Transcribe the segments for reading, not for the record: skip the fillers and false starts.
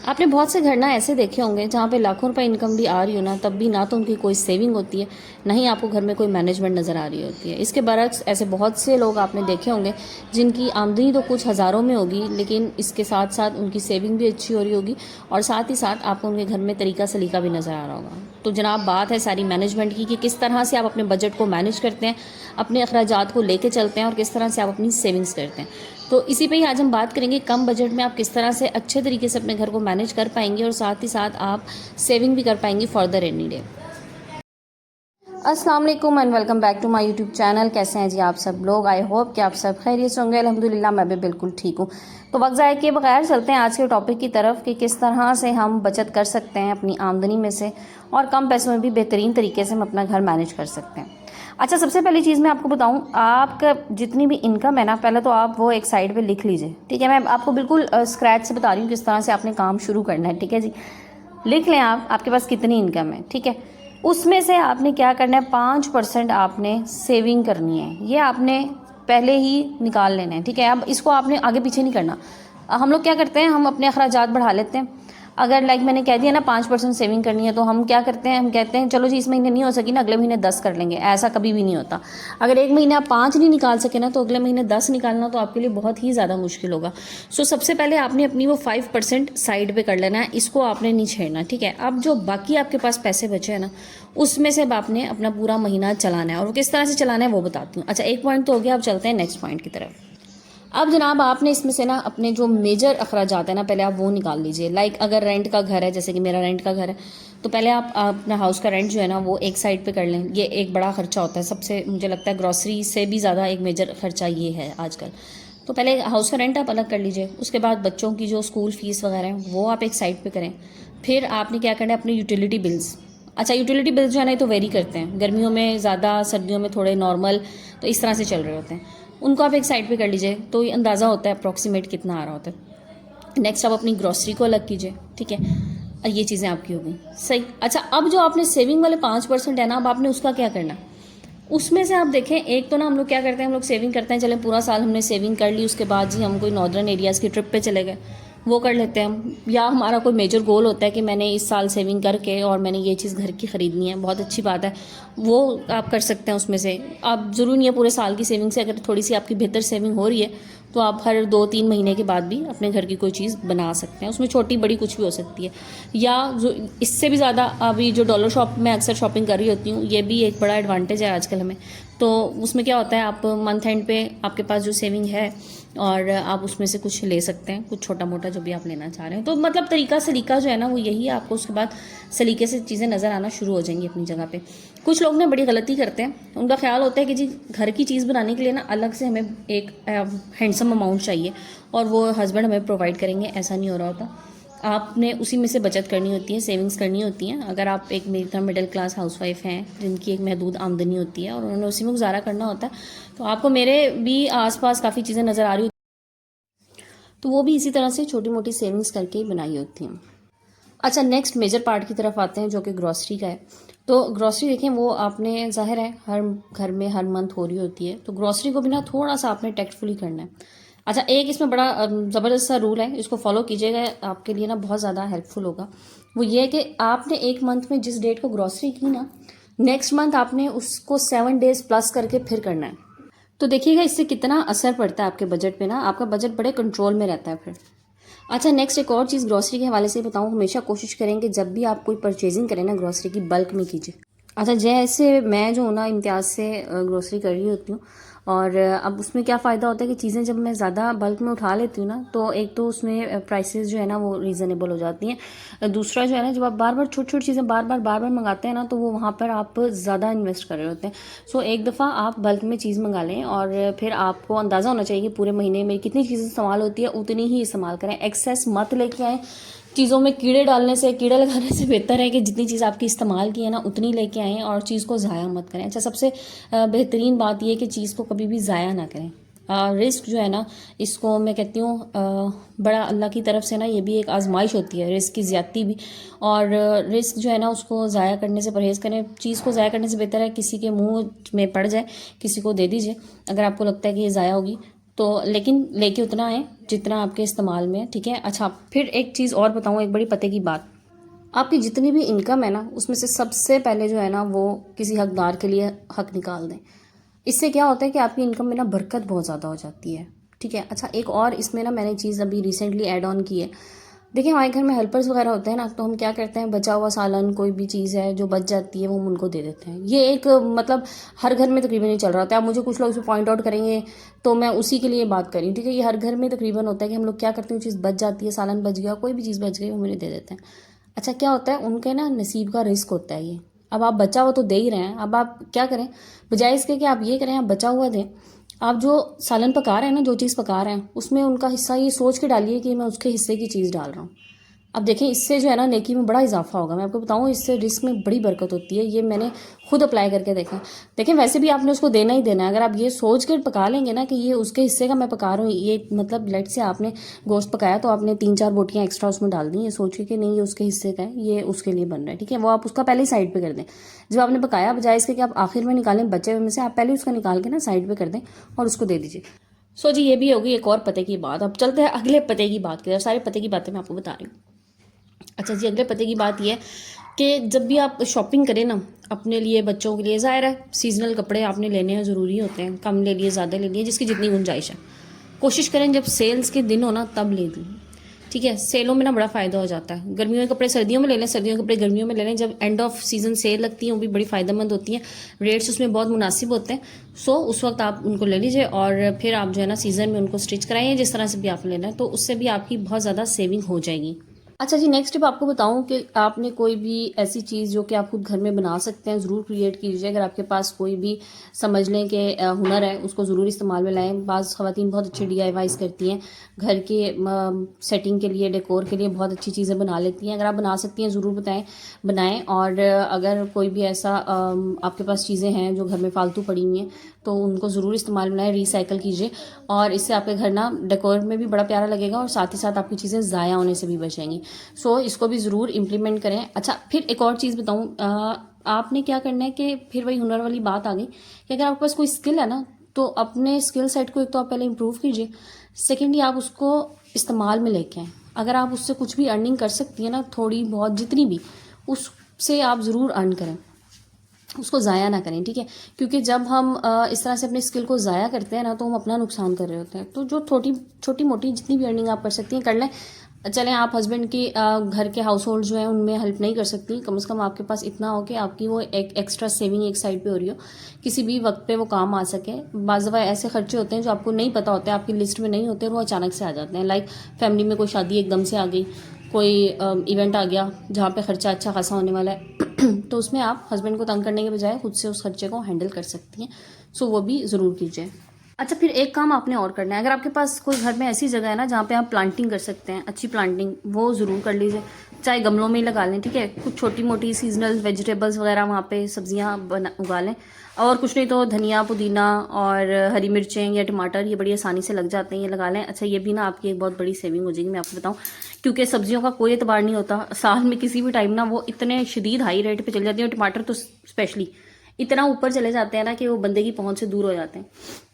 आपने बहुत से घर ना ऐसे देखे होंगे जहाँ पे लाखों रुपए इनकम भी आ रही हो ना, तब भी ना तो उनकी कोई सेविंग होती है, ना ही आपको घर में कोई मैनेजमेंट नज़र आ रही होती है। इसके बरक्स ऐसे बहुत से लोग आपने देखे होंगे जिनकी आमदनी तो कुछ हज़ारों में होगी, लेकिन इसके साथ साथ उनकी सेविंग भी अच्छी हो रही होगी और साथ ही साथ आपको उनके घर में तरीका सलीका भी नज़र आ रहा होगा। तो जनाब बात है सारी मैनेजमेंट की कि किस तरह से आप अपने बजट को मैनेज करते हैं, अपने अखराजात को लेके चलते हैं और किस तरह से आप अपनी सेविंग्स करते हैं। तो इसी पे ही आज हम बात करेंगे कम बजट में आप किस तरह से अच्छे तरीके से अपने घर को मैनेज कर पाएंगे और साथ ही साथ आप सेविंग भी कर पाएंगे फॉर द रेनी डे। अस्सलाम वालेकुम and welcome back to my YouTube channel. कैसे हैं जी आप सब लोग? आई होप कि आप सब खैरियत से होंगे। अल्हम्दुलिल्लाह मैं भी बिल्कुल ठीक हूँ। तो वक्त ज़ाया किए बगैर चलते हैं आज के टॉपिक की तरफ कि किस तरह से हम बचत कर सकते हैं अपनी आमदनी में से और कम पैसों में भी बेहतरीन तरीके से हम अपना घर मैनेज कर सकते हैं। अच्छा, सबसे पहली चीज़ मैं आपको बताऊं, आपका जितनी भी इनकम है ना, पहले तो आप वो एक साइड पे लिख लीजिए। ठीक है, मैं आपको बिल्कुल स्क्रैच से बता रही हूँ किस तरह से आपने काम शुरू करना है। ठीक है जी, लिख लें आप आपके पास कितनी इनकम है। ठीक है, उसमें से आपने क्या करना है, 5% आपने सेविंग करनी है। ये आपने पहले ही निकाल लेना है। ठीक है, अब इसको आपने आगे पीछे नहीं करना। हम लोग क्या करते हैं, हम अपने अखराजात बढ़ा लेते हैं। अगर लाइक मैंने कह दिया ना 5% सेविंग करनी है, तो हम क्या करते हैं, हम कहते हैं चलो जी इस महीने नहीं हो सकी ना, अगले महीने 10 कर लेंगे। ऐसा कभी भी नहीं होता। अगर एक महीने आप 5 नहीं निकाल सके ना, तो अगले महीने 10 निकालना तो आपके लिए बहुत ही ज़्यादा मुश्किल होगा। सो सबसे पहले आपने अपनी वो 5% साइड पे कर लेना है, इसको आपने नहीं छेड़ना। ठीक है, अब जो बाकी आपके पास पैसे बचे हैं ना, उसमें से अब आपने अपना पूरा महीना चलाना है और किस तरह से चलाना है वो बताती हूँ। अच्छा, एक पॉइंट तो हो गया, अब चलते हैं नेक्स्ट पॉइंट की तरफ। अब जनाब आपने इसमें से ना अपने जो मेजर अखराजात है ना, पहले आप वो निकाल लीजिए। लाइक अगर रेंट का घर है, जैसे कि मेरा रेंट का घर है, तो पहले आप अपना हाउस का रेंट जो है ना वो एक साइड पे कर लें। ये एक बड़ा खर्चा होता है सबसे, मुझे लगता है ग्रॉसरी से भी ज़्यादा एक मेजर खर्चा ये है आजकल। तो पहले हाउस का रेंट आप अलग कर लीजिए। उसके बाद बच्चों की जो स्कूल फीस वगैरह है वो आप एक साइड पर करें। फिर आपने क्या करना है, अपने यूटिलिटी बिल्स। अच्छा, यूटिलिटी बिल्स जो है ना, ये तो वेरी करते हैं, गर्मियों में ज़्यादा, सर्दियों में थोड़े नॉर्मल, तो इस तरह से चल रहे होते हैं। उनको आप एक साइड पे कर लीजिए, तो ये अंदाज़ा होता है अप्रॉक्सीमेट कितना आ रहा होता है। नेक्स्ट आप अपनी ग्रॉसरी को अलग कीजिए। ठीक है, ये चीज़ें आपकी हो गई सही। अच्छा, अब जो आपने सेविंग वाले 5% है ना, अब आपने उसका क्या करना। उसमें से आप देखें, एक तो ना हम लोग क्या करते हैं, हम लोग सेविंग करते हैं, चले पूरा साल हमने सेविंग कर ली, उसके बाद जी हम कोई नॉर्दर्न एरियाज़ की ट्रिप पे चले गए, वो कर लेते हैं हम। या हमारा कोई मेजर गोल होता है कि मैंने इस साल सेविंग करके और मैंने ये चीज़ घर की ख़रीदनी है, बहुत अच्छी बात है, वो आप कर सकते हैं। उसमें से आप ज़रूरी नहीं है पूरे साल की सेविंग से, अगर थोड़ी सी आपकी बेहतर सेविंग हो रही है तो आप हर 2-3 महीने के बाद भी अपने घर की कोई चीज़ बना सकते हैं। उसमें छोटी बड़ी कुछ भी हो सकती है। या जो इससे भी ज़्यादा, अभी जो डॉलर शॉप में अक्सर शॉपिंग कर रही होती हूँ, ये भी एक बड़ा एडवांटेज है आजकल हमें। तो उसमें क्या होता है, आप मंथ एंड पे आपके पास जो सेविंग है और आप उसमें से कुछ ले सकते हैं, कुछ छोटा मोटा जो भी आप लेना चाह रहे हैं। तो मतलब तरीका सलीका जो है ना वो यही है, आपको उसके बाद सलीके से चीज़ें नज़र आना शुरू हो जाएंगी अपनी जगह पे। कुछ लोग ना बड़ी गलती करते हैं, उनका ख्याल होता है कि जी घर की चीज़ बनाने के लिए ना अलग से हमें एक हैंडसम अमाउंट चाहिए और वो हस्बैंड हमें प्रोवाइड करेंगे। ऐसा नहीं हो रहा होता। आपने उसी में से बचत करनी होती है, सेविंग्स करनी होती हैं। अगर आप एक मेरी तरह मिडिल क्लास हाउसवाइफ हैं जिनकी एक महदूद आमदनी होती है और उन्होंने उसी में गुजारा करना होता है, तो आपको मेरे भी आसपास काफ़ी चीज़ें नज़र आ रही होती, तो वो भी इसी तरह से छोटी मोटी सेविंग्स करके ही बनाई होती हैं। अच्छा, नेक्स्ट मेजर पार्ट की तरफ आते हैं जो कि ग्रॉसरी का है। तो ग्रॉसरी देखें, वो आपने ज़ाहिर है हर घर में हर मंथ हो रही होती है, तो ग्रॉसरी को भी ना थोड़ा सा आपने टैक्टफुली करना है। अच्छा, एक इसमें बड़ा ज़बरदस्त सा रूल है, इसको फॉलो कीजिएगा, आपके लिए ना बहुत ज़्यादा हेल्पफुल होगा। वो ये है कि आपने एक मंथ में जिस डेट को ग्रॉसरी की ना, नेक्स्ट मंथ आपने उसको 7 डेज प्लस करके फिर करना है। तो देखिएगा इससे कितना असर पड़ता है आपके बजट पे ना, आपका बजट बड़े कंट्रोल में रहता है फिर। अच्छा, नेक्स्ट एक और चीज़ ग्रॉसरी के हवाले से बताऊँ, हमेशा कोशिश करें कि जब भी आप कोई परचेजिंग करें ना ग्रॉसरी की, बल्क में कीजिए। अच्छा, जैसे मैं जो हूँ ना इम्तियाज़ से ग्रॉसरी कर रही होती हूँ, और अब उसमें क्या फ़ायदा होता है कि चीज़ें जब मैं ज़्यादा बल्क में उठा लेती हूँ ना, तो एक तो उसमें प्राइसेस जो है ना वो रीज़नेबल हो जाती हैं। दूसरा जो है ना, जब आप बार बार छोटी छोटी चीज़ें बार बार मंगाते हैं ना, तो वो वहाँ पर आप ज़्यादा इन्वेस्ट कर रहे होते हैं। सो एक दफ़ा आप बल्क में चीज़ मंगा लें और फिर आपको अंदाज़ा होना चाहिए कि पूरे महीने में कितनी चीज़ें इस्तेमाल होती है, उतनी ही इस्तेमाल करें। एक्सेस मत लेके आएँ। चीज़ों में कीड़े डालने से, कीड़े लगाने से बेहतर है कि जितनी चीज़ आपकी इस्तेमाल की है ना उतनी लेके आएँ और चीज़ को ज़ाया मत करें। अच्छा, सबसे बेहतरीन बात यह है कि चीज़ को कभी भी ज़ाया ना करें। रिस्क जो है ना, इसको मैं कहती हूँ बड़ा अल्लाह की तरफ से ना, ये भी एक आजमाइश होती है, रिस्क की ज़्यादती भी। और रिस्क जो है ना उसको ज़ाया करने से परहेज़ करें। चीज़ को ज़ाया करने से बेहतर है किसी के मुंह में पड़ जाए, किसी को दे दीजिए अगर आपको लगता है कि ये ज़ाया होगी। तो लेकिन लेके उतना है जितना आपके इस्तेमाल में है, ठीक है। अच्छा, फिर एक चीज़ और बताऊँ, एक बड़ी पते की बात, आपकी जितनी भी इनकम है ना, उसमें से सबसे पहले जो है ना वो किसी हकदार के लिए हक निकाल दें। इससे क्या होता है कि आपकी इनकम में ना बरकत बहुत ज़्यादा हो जाती है, ठीक है। अच्छा, एक और इसमें ना मैंने चीज़ अभी रिसेंटली ऐड ऑन की है। देखिए, हमारे घर में हेल्पर्स वगैरह होते हैं ना, तो हम क्या करते हैं, बचा हुआ सालन कोई भी चीज़ है जो बच जाती है वो हम उनको दे देते हैं। ये एक मतलब हर घर में तकरीबन ही चल रहा होता है। आप मुझे कुछ लोग इसे पॉइंट आउट करेंगे तो मैं उसी के लिए बात करी, ठीक है। ये हर घर में तकरीबन होता है कि हम लोग क्या करते हैं, चीज़ बच जाती है, सालन बच गया, कोई भी चीज़ बच गई, वो मुझे दे देते हैं। अच्छा, क्या होता है, उनके ना नसीब का रिस्क होता है ये। अब आप बचा हुआ तो दे ही रहे हैं, अब आप क्या करें, बजाय इसके कि आप ये करें, आप बचा हुआ दें। आप जो सालन पका रहे हैं ना, जो चीज़ पका रहे हैं, उसमें उनका हिस्सा ये सोच के डालिए कि मैं उसके हिस्से की चीज़ डाल रहा हूँ। अब देखें, इससे जो है ना नेकी में बड़ा इजाफा होगा। मैं आपको बताऊँ, इससे रिस्क में बड़ी बरकत होती है। ये मैंने खुद अप्लाई करके देखा। देखें, वैसे भी आपने उसको देना ही देना है। अगर आप ये सोच कर पका लेंगे ना कि ये उसके हिस्से का मैं पका रहा हूँ, ये मतलब लेट से आपने गोश्त पकाया तो आपने 3-4 बोटियाँ एक्स्ट्रा उसमें डाल दी, ये सोच के कि नहीं ये उसके हिस्से का है, ये उसके लिए बन रहा है, ठीक है। वो आप उसका पहले ही साइड पर कर दें। जब आपने पकाया, बजाय इसके कि आप आखिर में निकालें बचे हुए में से, आप पहले उसका निकाल के ना साइड पर कर दें और उसको दे दीजिए। सो जी, ये भी होगी एक और पते की बात। अब चलते हैं अगले पते की बात की तरफ। सारे पते की बातें मैं आपको बता रही हूँ। अच्छा जी, अगले पते की बात यह है कि जब भी आप शॉपिंग करें ना अपने लिए, बच्चों के लिए, ज़ाहिर है सीजनल कपड़े आपने लेने हैं, ज़रूरी होते हैं, कम ले लिए ज़्यादा ले लिए, जिसकी जितनी गुंजाइश है। कोशिश करें जब सेल्स के दिन हो ना तब ले लें, ठीक है। सेलों में ना बड़ा फ़ायदा हो जाता है। गर्मियों के कपड़े सर्दियों में ले लें, सर्दियों के कपड़े गर्मियों में ले लें। जब एंड ऑफ सीज़न सेल लगती है वो भी बड़ी फ़ायदेमंद होती हैं, रेट्स उसमें बहुत मुनासिब होते हैं। सो उस वक्त आप उनको ले लीजिए और फिर आप जो है ना सीज़न में उनको स्टिच कराइए, जिस तरह से भी आप लेना है, तो उससे भी आपकी बहुत ज़्यादा सेविंग हो जाएगी। अच्छा जी, नेक्स्ट टिप आपको बताऊं कि आपने कोई भी ऐसी चीज़ जो कि आप खुद घर में बना सकते हैं ज़रूर क्रिएट कीजिए। अगर आपके पास कोई भी समझ लें कि हुनर है, उसको ज़रूर इस्तेमाल में लाएं। बाज़ ख़वातीन बहुत अच्छे DIYs करती हैं, घर के सेटिंग के लिए, डेकोर के लिए बहुत अच्छी चीज़ें बना लेती हैं। अगर आप बना सकती हैं ज़रूर बनाएं। और अगर कोई भी ऐसा आपके पास चीज़ें हैं जो घर में फालतू पड़ी हुई हैं तो उनको ज़रूर इस्तेमाल में लाएं, रिसाइकल कीजिए। और इससे आपके घर ना डेकोर में भी बड़ा प्यारा लगेगा और साथ ही साथ आपकी चीज़ें ज़ाया होने से भी बचेंगी। सो इसको भी ज़रूर इम्प्लीमेंट करें। अच्छा, फिर एक और चीज़ बताऊँ, आपने क्या करना है कि फिर वही हुनर वाली बात आ गई कि अगर आपके पास कोई स्किल है ना, तो अपने स्किल सेट को एक तो आप पहले इम्प्रूव कीजिए, सेकेंडली आप उसको इस्तेमाल में लेके आएँ। अगर आप उससे कुछ भी अर्निंग कर सकती हैं ना, थोड़ी बहुत जितनी भी, उससे आप ज़रूर अर्न करें, उसको ज़ाया ना करें, ठीक है। क्योंकि जब हम इस तरह से अपने स्किल को ज़ाया करते हैं ना, तो हम अपना नुकसान कर रहे होते हैं। तो जो छोटी मोटी जितनी भी अर्निंग आप कर सकती हैं कर लें। चलें, आप हस्बैंड की घर के हाउस होल्ड जो है उनमें हेल्प नहीं कर सकती, कम से कम आपके पास इतना हो कि आपकी वो एक एक्स्ट्रा सेविंग एक साइड पे हो रही हो, किसी भी वक्त पे वो काम आ सके। बाज़ दफ़ा ऐसे खर्चे होते हैं जो आपको नहीं पता होते, आपकी लिस्ट में नहीं होते और वो अचानक से आ जाते हैं। लाइक फैमिली में कोई शादी एकदम से आ गई, कोई इवेंट आ गया जहाँ पे ख़र्चा अच्छा खासा होने वाला है तो उसमें आप हस्बैंड को तंग करने के बजाय खुद से उस खर्चे को हैंडल कर सकती हैं। सो वो भी ज़रूर कीजिए। अच्छा, फिर एक काम आपने और करना है। अगर आपके पास कोई घर में ऐसी जगह है ना जहाँ पे आप प्लांटिंग कर सकते हैं, अच्छी प्लांटिंग, वो ज़रूर कर लीजिए। चाहे गमलों में ही लगा लें, ठीक है। कुछ छोटी मोटी सीजनल वेजिटेबल्स वगैरह वहाँ पे सब्जियाँ उगा लें। और कुछ नहीं तो धनिया, पुदीना और हरी मिर्चें या टमाटर, ये बड़ी आसानी से लग जाते हैं, ये लगा लें। अच्छा, ये भी ना आपकी एक बहुत बड़ी सेविंग हो जाएगी, मैं आपको बताऊँ। क्योंकि सब्जियों का कोई एतबार नहीं होता, साल में किसी भी टाइम ना वो इतने शदीद हाई रेट पे चली जाती है, और टमाटर तो स्पेशली इतना ऊपर चले जाते हैं ना कि वो बंदे की पहुंच से दूर हो जाते हैं।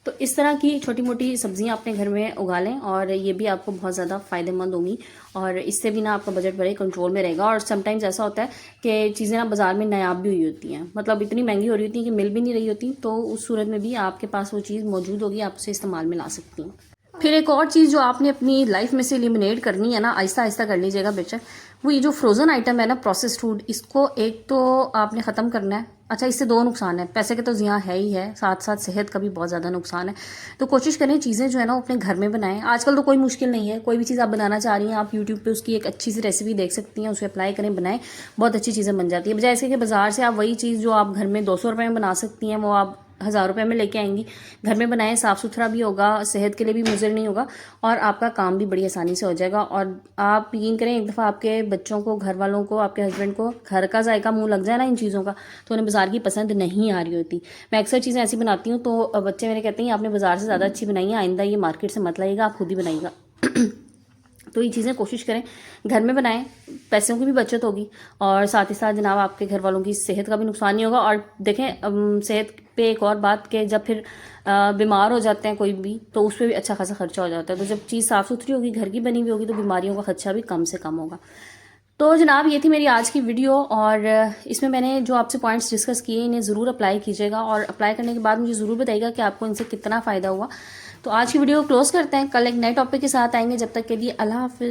तो इस तरह की छोटी मोटी सब्जियां अपने घर में उगा लें और ये भी आपको बहुत ज़्यादा फ़ायदेमंद होंगी। और इससे भी ना आपका बजट बड़े कंट्रोल में रहेगा। और समटाइम्स ऐसा होता है कि चीज़ें ना बाज़ार में नायाब भी हुई होती हैं, मतलब इतनी महंगी हो रही होती हैं कि मिल भी नहीं रही होती, तो उस सूरत में भी आपके पास वो चीज़ मौजूद होगी, आप उसे इस्तेमाल में ला सकती हैं। फिर एक और चीज़ जो आपने अपनी लाइफ में से एलिमिनेट करनी है ना, आहिस्ता आहिस्ता कर लीजिएगा बेशक, वो ये जो फ्रोज़न आइटम है ना, प्रोसेस्ड फूड, इसको एक तो आपने ख़त्म करना है। अच्छा, इससे दो नुकसान है, पैसे के तो ज़िया है ही है, साथ साथ सेहत का भी बहुत ज़्यादा नुकसान है। तो कोशिश करें चीज़ें जो है ना अपने घर में बनाएं। आजकल तो कोई मुश्किल नहीं है, कोई भी चीज़ आप बनाना चाह रही हैं, आप यूट्यूब पे उसकी एक अच्छी सी रेसिपी देख सकती हैं, उसे अप्लाई करें, बनाएं, बहुत अच्छी चीज़ें बन जाती है। बजाय इसके कि बाज़ार से आप वही चीज़ जो आप घर में 200 रुपये में बना सकती हैं, वो आप 1000 रुपये में लेके आएंगी। घर में बनाएं, साफ़ सुथरा भी होगा, सेहत के लिए भी मुज़र नहीं होगा और आपका काम भी बड़ी आसानी से हो जाएगा। और आप यकीन करें, एक दफ़ा आपके बच्चों को, घर वालों को, आपके हस्बैंड को घर का जायका मुंह लग जाए ना इन चीज़ों का, तो उन्हें बाज़ार की पसंद नहीं आ रही होती। मैं अक्सर चीज़ें ऐसी बनाती हूँ तो बच्चे मेरे कहते हैं आपने बाज़ार से ज़्यादा अच्छी बनाई है, आइंदा ये मार्केट से मत लाइएगा, आप खुद ही बनाइएगा तो ये चीज़ें कोशिश करें घर में बनाएं, पैसों की भी बचत होगी और साथ ही साथ जनाब आपके घर वालों की सेहत का भी नुकसान नहीं होगा। और देखें, सेहत पे एक और बात कि जब फिर बीमार हो जाते हैं कोई भी, तो उस पर भी अच्छा खासा खर्चा हो जाता है। तो जब चीज़ साफ़ सुथरी होगी, घर की बनी हुई होगी, तो बीमारियों का खर्चा भी कम से कम होगा। तो जनाब ये थी मेरी आज की वीडियो, और इसमें मैंने जो आपसे पॉइंट्स डिस्कस किए इन्हें ज़रूर अप्लाई कीजिएगा, और अप्लाई करने के बाद मुझे ज़रूर बताइएगा कि आपको इनसे कितना फ़ायदा हुआ। तो आज की वीडियो को क्लोज़ करते हैं, कल एक नए टॉपिक के साथ आएंगे। जब तक के लिए अल्लाह हाफ़िज़।